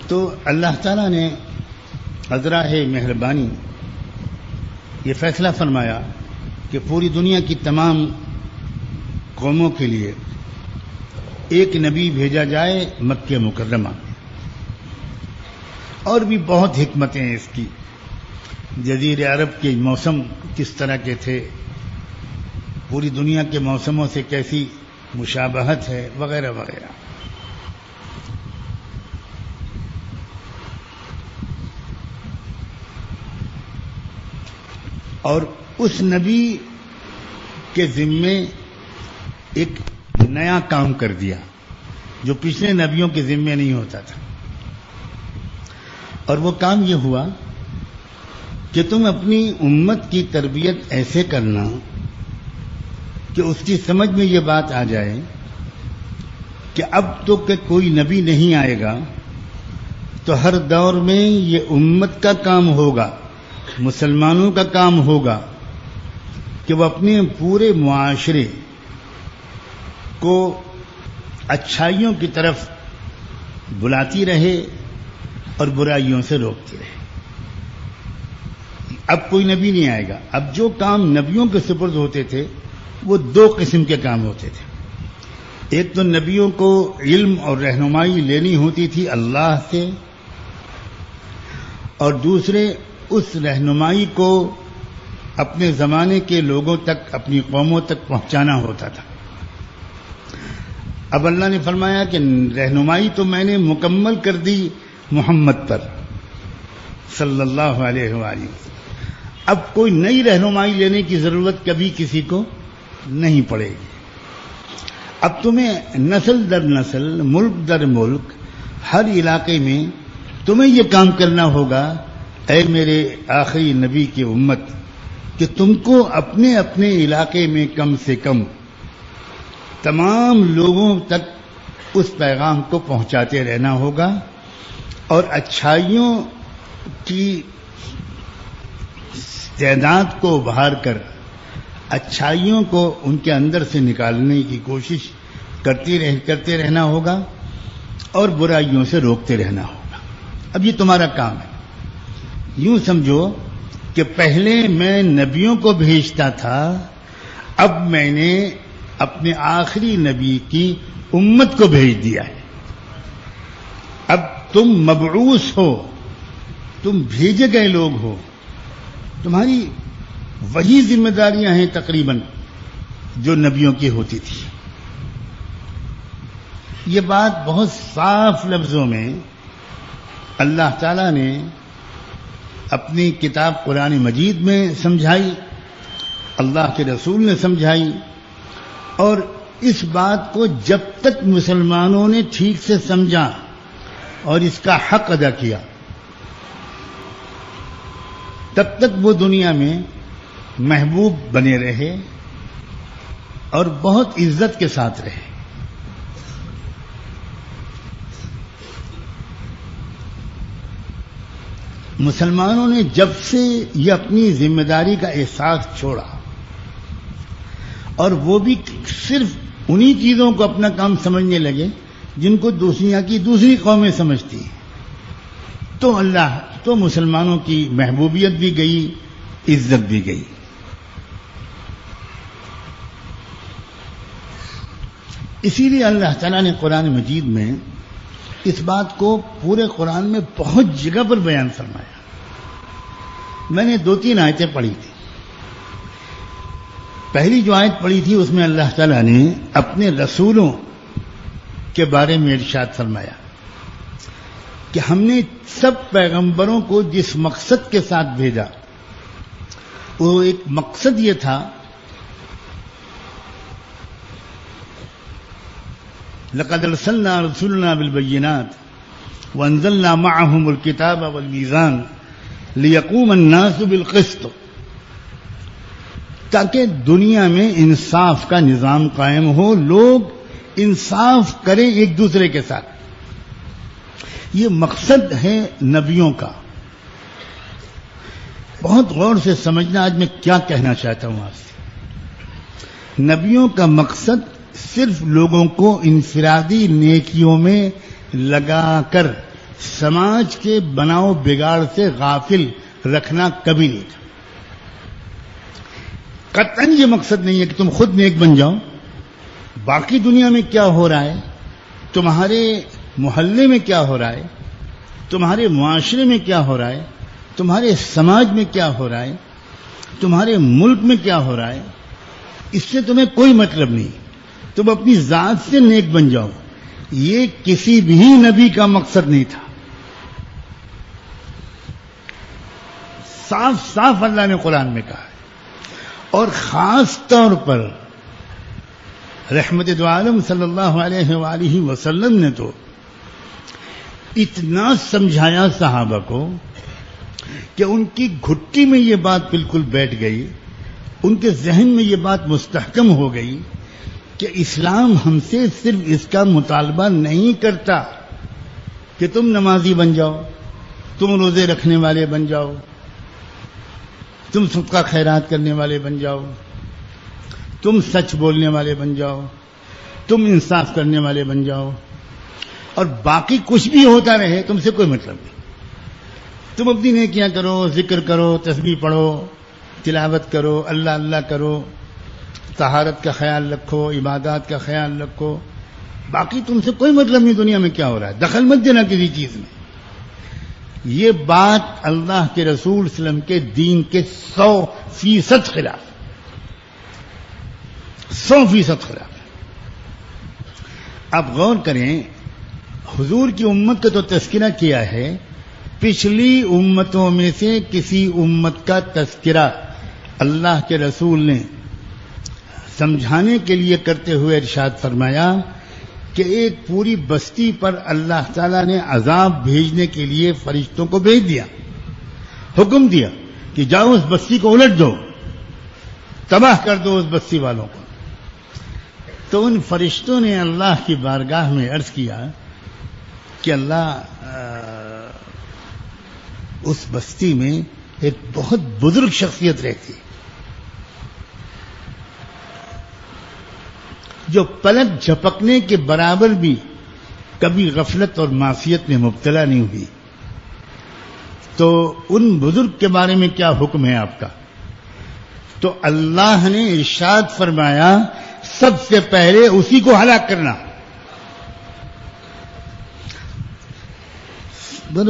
تو اللہ تعالیٰ نے ازراہ مہربانی یہ فیصلہ فرمایا کہ پوری دنیا کی تمام قوموں کے لیے ایک نبی بھیجا جائے مکہ مکرمہ میں. اور بھی بہت حکمتیں ہیں اس کی. جزیرے عرب کے موسم کس طرح کے تھے، پوری دنیا کے موسموں سے کیسی مشابہت ہے، وغیرہ وغیرہ. اور اس نبی کے ذمے ایک نیا کام کر دیا جو پچھلے نبیوں کے ذمے نہیں ہوتا تھا. اور وہ کام یہ ہوا کہ تم اپنی امت کی تربیت ایسے کرنا کہ اس کی سمجھ میں یہ بات آ جائے کہ اب تو کہ کوئی نبی نہیں آئے گا تو ہر دور میں یہ امت کا کام ہوگا، مسلمانوں کا کام ہوگا کہ وہ اپنے پورے معاشرے کو اچھائیوں کی طرف بلاتی رہے اور برائیوں سے روکتی رہے. اب کوئی نبی نہیں آئے گا. اب جو کام نبیوں کے سپرد ہوتے تھے وہ دو قسم کے کام ہوتے تھے. ایک تو نبیوں کو علم اور رہنمائی لینی ہوتی تھی اللہ سے، اور دوسرے اس رہنمائی کو اپنے زمانے کے لوگوں تک، اپنی قوموں تک پہنچانا ہوتا تھا. اب اللہ نے فرمایا کہ رہنمائی تو میں نے مکمل کر دی محمد پر صلی اللہ علیہ وآلہ وسلم. اب کوئی نئی رہنمائی لینے کی ضرورت کبھی کسی کو نہیں پڑے گی. اب تمہیں نسل در نسل، ملک در ملک، ہر علاقے میں تمہیں یہ کام کرنا ہوگا اے میرے آخری نبی کی امت کہ تم کو اپنے اپنے علاقے میں کم سے کم تمام لوگوں تک اس پیغام کو پہنچاتے رہنا ہوگا، اور اچھائیوں کی تعداد کو ابھار کر اچھائیوں کو ان کے اندر سے نکالنے کی کوشش کرتے رہنا ہوگا، اور برائیوں سے روکتے رہنا ہوگا. اب یہ تمہارا کام ہے. یوں سمجھو کہ پہلے میں نبیوں کو بھیجتا تھا، اب میں نے اپنے آخری نبی کی امت کو بھیج دیا ہے. اب تم مبعوث ہو، تم بھیجے گئے لوگ ہو، تمہاری وہی ذمہ داریاں ہیں تقریباً جو نبیوں کی ہوتی تھی. یہ بات بہت صاف لفظوں میں اللہ تعالیٰ نے اپنی کتاب قرآن مجید میں سمجھائی، اللہ کے رسول نے سمجھائی. اور اس بات کو جب تک مسلمانوں نے ٹھیک سے سمجھا اور اس کا حق ادا کیا، تب تک وہ دنیا میں محبوب بنے رہے اور بہت عزت کے ساتھ رہے. مسلمانوں نے جب سے یہ اپنی ذمہ داری کا احساس چھوڑا، اور وہ بھی صرف انہی چیزوں کو اپنا کام سمجھنے لگے جن کو دنیا کی دوسری قومیں سمجھتی ہیں، تو مسلمانوں کی محبوبیت بھی گئی، عزت بھی گئی. اسی لیے اللہ تعالیٰ نے قرآن مجید میں اس بات کو پورے قرآن میں بہت جگہ پر بیان فرمایا. میں نے 2-3 آیتیں پڑھی تھی. پہلی جو آیت پڑھی تھی اس میں اللہ تعالیٰ نے اپنے رسولوں کے بارے میں ارشاد فرمایا کہ ہم نے سب پیغمبروں کو جس مقصد کے ساتھ بھیجا، وہ ایک مقصد یہ تھا لقد ارسلنا رسولنا بالبينات وانزلنا معهم الكتاب والميزان ليقوم الناس بالقسط، تاکہ دنیا میں انصاف کا نظام قائم ہو، لوگ انصاف کریں ایک دوسرے کے ساتھ. یہ مقصد ہے نبیوں کا. بہت غور سے سمجھنا آج میں کیا کہنا چاہتا ہوں آپ سے. نبیوں کا مقصد صرف لوگوں کو انفرادی نیکیوں میں لگا کر سماج کے بناؤ بگاڑ سے غافل رکھنا کبھی نہیں تھا. قطعاً یہ مقصد نہیں ہے کہ تم خود نیک بن جاؤ. باقی دنیا میں کیا ہو رہا ہے، تمہارے محلے میں کیا ہو رہا ہے، تمہارے معاشرے میں کیا ہو رہا ہے، تمہارے سماج میں کیا ہو رہا ہے، تمہارے ملک میں کیا ہو رہا ہے، اس سے تمہیں کوئی مطلب نہیں. تم اپنی ذات سے نیک بن جاؤ. یہ کسی بھی نبی کا مقصد نہیں تھا. صاف صاف اللہ نے قرآن میں کہا ہے. اور خاص طور پر رحمت دو عالم صلی اللہ علیہ وآلہ وسلم نے تو اتنا سمجھایا صحابہ کو کہ ان کی گھٹی میں یہ بات بالکل بیٹھ گئی، ان کے ذہن میں یہ بات مستحکم ہو گئی کہ اسلام ہم سے صرف اس کا مطالبہ نہیں کرتا کہ تم نمازی بن جاؤ، تم روزے رکھنے والے بن جاؤ، تم صدقہ خیرات کرنے والے بن جاؤ، تم سچ بولنے والے بن جاؤ، تم انصاف کرنے والے بن جاؤ، اور باقی کچھ بھی ہوتا رہے تم سے کوئی مطلب نہیں. تم اپنی نیکیاں کرو، ذکر کرو، تسبیح پڑھو، تلاوت کرو، اللہ اللہ کرو، طہارت کا خیال رکھو، عبادات کا خیال رکھو، باقی تم سے کوئی مطلب نہیں دنیا میں کیا ہو رہا ہے، دخل مت دینا کسی چیز میں. یہ بات اللہ کے رسول صلی اللہ علیہ وسلم کے دین کے 100% خلاف، 100% خلاف. آپ غور کریں، حضور کی امت کا تو تذکرہ کیا ہے، پچھلی امتوں میں سے کسی امت کا تذکرہ اللہ کے رسول نے سمجھانے کے لیے کرتے ہوئے ارشاد فرمایا کہ ایک پوری بستی پر اللہ تعالیٰ نے عذاب بھیجنے کے لیے فرشتوں کو بھیج دیا، حکم دیا کہ جاؤ اس بستی کو الٹ دو، تباہ کر دو اس بستی والوں کو. تو ان فرشتوں نے اللہ کی بارگاہ میں عرض کیا کہ اللہ، اس بستی میں ایک بہت بزرگ شخصیت رہتی جو پلک جھپکنے کے برابر بھی کبھی غفلت اور معصیت میں مبتلا نہیں ہوئی. تو ان بزرگ کے بارے میں کیا حکم ہے آپ کا؟ تو اللہ نے ارشاد فرمایا سب سے پہلے اسی کو ہلاک کرنا.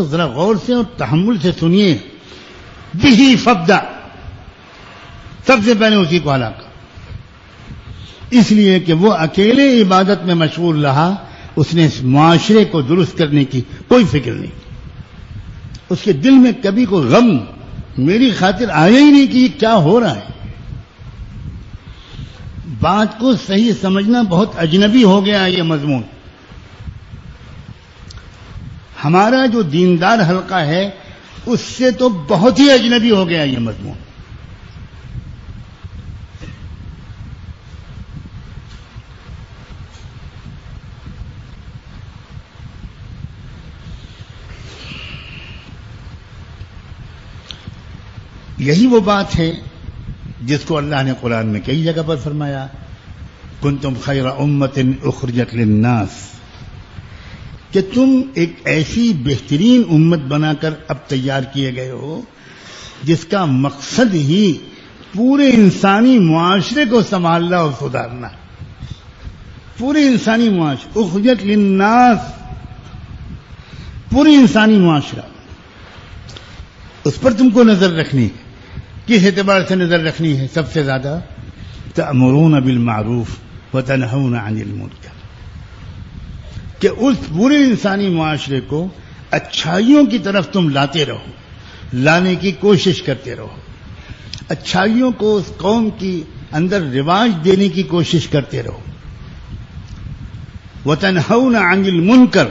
ذرا غور سے اور تحمل سے سنیے، بِهِ فَبْدَأْ، سب سے پہلے اسی کو ہلاک، اس لیے کہ وہ اکیلے عبادت میں مشغول رہا، اس نے اس معاشرے کو درست کرنے کی کوئی فکر نہیں. اس کے دل میں کبھی کوئی غم میری خاطر آیا ہی نہیں کہ یہ کیا ہو رہا ہے. بات کو صحیح سمجھنا بہت اجنبی ہو گیا یہ مضمون. ہمارا جو دیندار حلقہ ہے اس سے تو بہت ہی اجنبی ہو گیا یہ مضمون. یہی وہ بات ہے جس کو اللہ نے قرآن میں کئی جگہ پر فرمایا، کنتم خیر امت اخرجت للناس، کہ تم ایک ایسی بہترین امت بنا کر اب تیار کیے گئے ہو جس کا مقصد ہی پورے انسانی معاشرے کو سنبھالنا اور سدھارنا. پورے انسانی معاشرے، اخرجت للناس، پوری انسانی معاشرہ، اس پر تم کو نظر رکھنی ہے. کس اعتبار سے نظر رکھنی ہے؟ سب سے زیادہ تأمرون بالمعروف وتنہون عن المنکر، کہ اس پورے انسانی معاشرے کو اچھائیوں کی طرف تم لاتے رہو، لانے کی کوشش کرتے رہو، اچھائیوں کو اس قوم کی اندر رواج دینے کی کوشش کرتے رہو. وتنہون عن المنکر،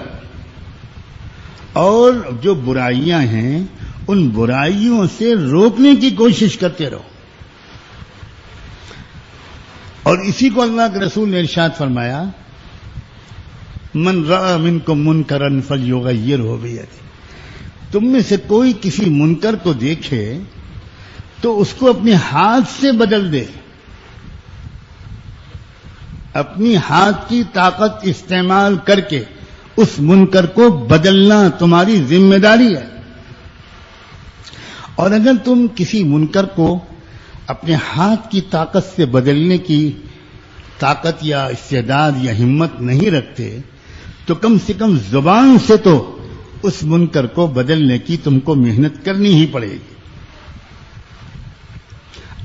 اور جو برائیاں ہیں ان برائیوں سے روکنے کی کوشش کرتے رہو. اور اسی کو اللہ کے رسول نے ارشاد فرمایا، من رأى منکم منکرا فلیغیرہ بیدہ، تم میں سے کوئی کسی منکر کو دیکھے تو اس کو اپنے ہاتھ سے بدل دے. اپنی ہاتھ کی طاقت استعمال کر کے اس منکر کو بدلنا تمہاری ذمہ داری ہے. اور اگر تم کسی منکر کو اپنے ہاتھ کی طاقت سے بدلنے کی طاقت یا استعداد یا ہمت نہیں رکھتے تو کم سے کم زبان سے تو اس منکر کو بدلنے کی تم کو محنت کرنی ہی پڑے گی.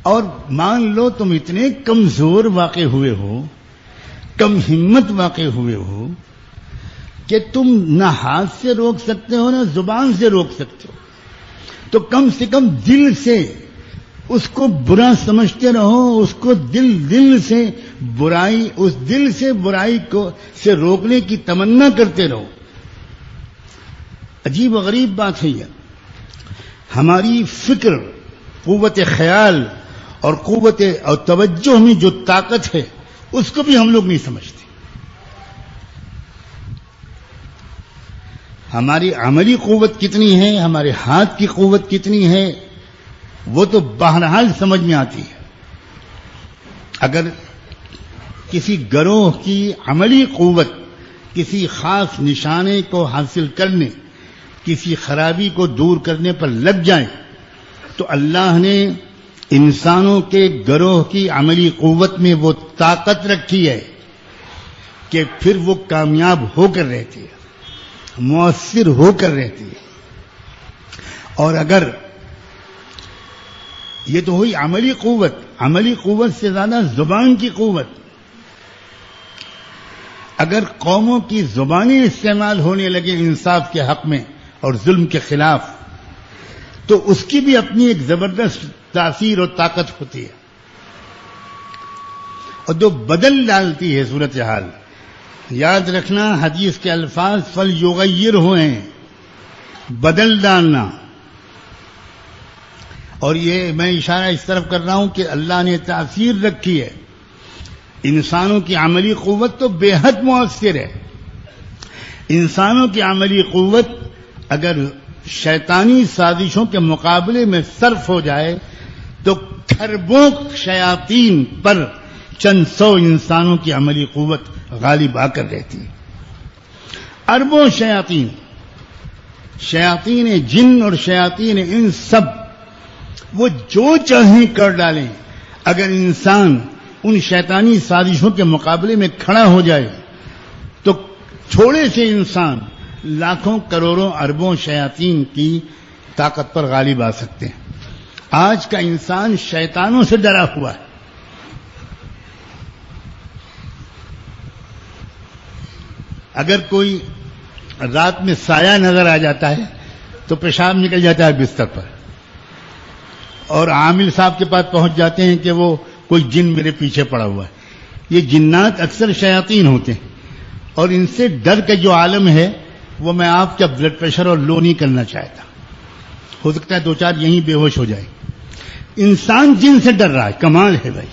اور مان لو تم اتنے کمزور واقع ہوئے ہو، کم ہمت واقع ہوئے ہو کہ تم نہ ہاتھ سے روک سکتے ہو نہ زبان سے روک سکتے ہو، تو کم سے کم دل سے اس کو برا سمجھتے رہو، اس کو دل سے برائی، اس دل سے برائی کو سے روکنے کی تمنا کرتے رہو. عجیب و غریب بات ہے یہ. ہماری فکر، قوت خیال اور قوت اور توجہ میں جو طاقت ہے اس کو بھی ہم لوگ نہیں سمجھتے. ہماری عملی قوت کتنی ہے، ہمارے ہاتھ کی قوت کتنی ہے، وہ تو بہرحال سمجھ میں آتی ہے. اگر کسی گروہ کی عملی قوت کسی خاص نشانے کو حاصل کرنے، کسی خرابی کو دور کرنے پر لگ جائے تو اللہ نے انسانوں کے گروہ کی عملی قوت میں وہ طاقت رکھی ہے کہ پھر وہ کامیاب ہو کر رہتی ہے، مؤثر ہو کر رہتی ہے. اور اگر یہ تو ہوئی عملی قوت سے زیادہ زبان کی قوت. اگر قوموں کی زبانیں استعمال ہونے لگے انصاف کے حق میں اور ظلم کے خلاف تو اس کی بھی اپنی ایک زبردست تاثیر اور طاقت ہوتی ہے اور جو بدل ڈالتی ہے صورتحال. یاد رکھنا حدیث کے الفاظ فَلْيُغَيِّرْهُ ہوئے، بدل ڈالنا. اور یہ میں اشارہ اس طرف کر رہا ہوں کہ اللہ نے تاثیر رکھی ہے. انسانوں کی عملی قوت تو بے حد مؤثر ہے. انسانوں کی عملی قوت اگر شیطانی سازشوں کے مقابلے میں صرف ہو جائے تو کھربوں شیاطین پر چند سو انسانوں کی عملی قوت غالب آ کر رہتی ہے. اربوں شیاطین جن اور شیاطین ان سب وہ جو چاہیں کر ڈالیں. اگر انسان ان شیطانی سازشوں کے مقابلے میں کھڑا ہو جائے تو تھوڑے سے انسان لاکھوں کروڑوں اربوں شیاطین کی طاقت پر غالب آ سکتے ہیں. آج کا انسان شیطانوں سے ڈرا ہوا ہے. اگر کوئی رات میں سایہ نظر آ جاتا ہے تو پیشاب نکل جاتا ہے بستر پر اور عامل صاحب کے پاس پہنچ جاتے ہیں کہ وہ کوئی جن میرے پیچھے پڑا ہوا ہے. یہ جنات اکثر شیاطین ہوتے ہیں اور ان سے ڈر کا جو عالم ہے وہ میں آپ کا بلڈ پریشر اور لو نہیں کرنا چاہتا. ہو سکتا ہے دو چار یہیں بے ہوش ہو جائے. انسان جن سے ڈر رہا ہے، کمال ہے بھائی،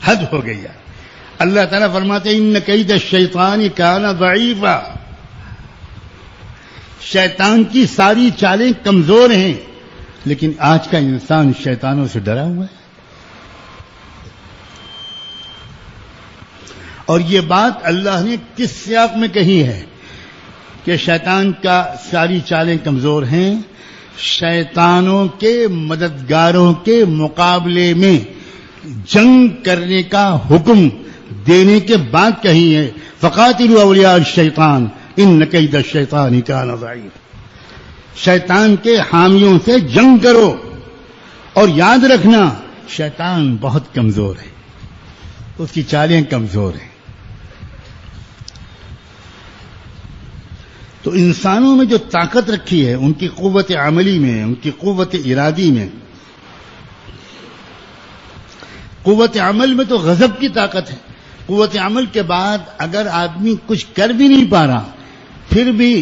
حد ہو گئی ہے. اللہ تعالیٰ فرماتے ہیں ان کید الشیطان کان ضعیفا، شیطان کی ساری چالیں کمزور ہیں، لیکن آج کا انسان شیطانوں سے ڈرا ہوا ہے. اور یہ بات اللہ نے کس سیاق میں کہی ہے کہ شیطان کا ساری چالیں کمزور ہیں؟ شیطانوں کے مددگاروں کے مقابلے میں جنگ کرنے کا حکم دینے کے بعد کہی ہے فقاتلوا اولیاء الشیطان ان کید الشیطان کان ضعیفا. شیطان کے حامیوں سے جنگ کرو اور یاد رکھنا شیطان بہت کمزور ہے، اس کی چالیں کمزور ہیں. تو انسانوں میں جو طاقت رکھی ہے، ان کی قوت عملی میں، ان کی قوت ارادی میں، قوت عمل میں تو غضب کی طاقت ہے. قوت عمل کے بعد اگر آدمی کچھ کر بھی نہیں پا رہا پھر بھی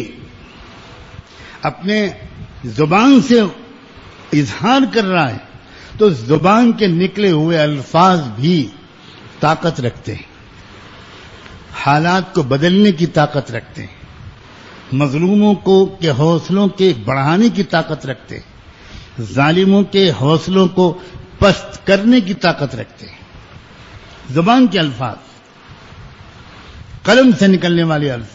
اپنے زبان سے اظہار کر رہا ہے تو زبان کے نکلے ہوئے الفاظ بھی طاقت رکھتے ہیں، حالات کو بدلنے کی طاقت رکھتے ہیں، مظلوموں کے حوصلوں کے بڑھانے کی طاقت رکھتے ہیں، ظالموں کے حوصلوں کو پست کرنے کی طاقت رکھتے ہیں. زبان کے الفاظ، قلم سے نکلنے والے الفاظ.